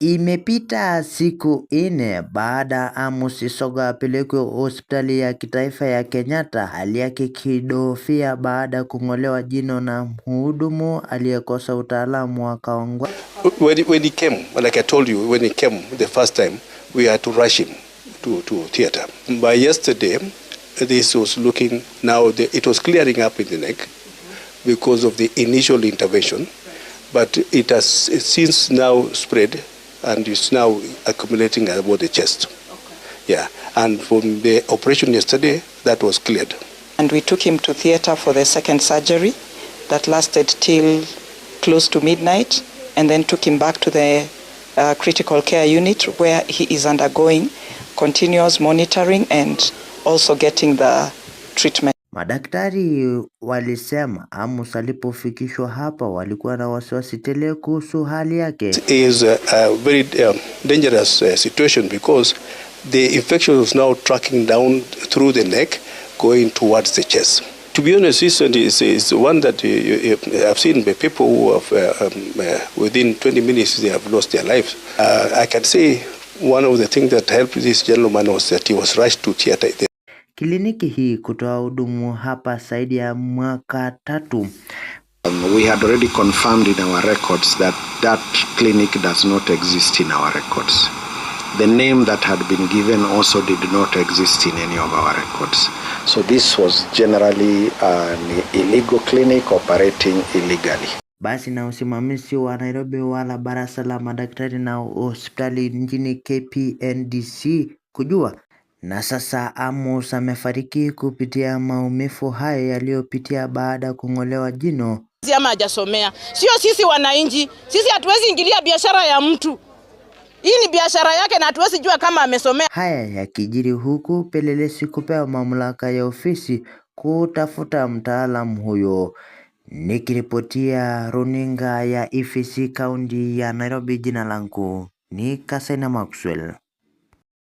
Imepita siku 4 baada Amos Isoga apelekwe hospitali ya kitaifa ya Kenyatta, hali yake kidofia baada ya kung'olewa jino na mhudumu aliyekosa utaalamu wa kaongwa. When he came, like I told you, when he came the first time, we had to rush him to theater. By yesterday, this was looking, now it was clearing up in the neck because of the initial intervention, but it has since now spread and is now accumulating about the chest. Okay. Yeah, and from the operation yesterday, that was cleared. And we took him to theater for the second surgery that lasted till close to midnight, and then took him back to the critical care unit where he is undergoing continuous monitoring and also getting the treatment. Madaktari walisema Amos alipofikishwa hapa walikuwa na wasiwasi tele kuhusu hali yake. It is a very dangerous situation because the infection is now tracking down through the neck, going towards the chest. To be honest, this is one that I've seen by people who have within 20 minutes they have lost their lives. I can say one of the things that helped this gentleman was that he was rushed to theater. Kliniki hii kutoa hudumu hapa zaidi ya mwaka 3. We had already confirmed in our records that that clinic does not exist in our records. The name that had been given also did not exist in any of our records. So this was generally an illegal clinic operating illegally. Basi na usimamizi wa Nairobi wala baraza la madaktari na hospitali nchini KPNDC kujua. Na sasa Amos amefariki kupitia maumivu haya yaliyopitia baada ya kung'olewa jino. Ama hajasomea. Sio sisi wananchi, sisi hatuwezi ingilia biashara ya mtu. Hii ni biashara yake na hatuwezi jua kama amesomea. Haya yakijiri huku pelelezi kupewa mamlaka ya ofisi kutafuta mtaalamu huyo. Nikiripotia runinga ya EFC kaunti ya Nairobi, jina langu ni Kasaina Maxwell.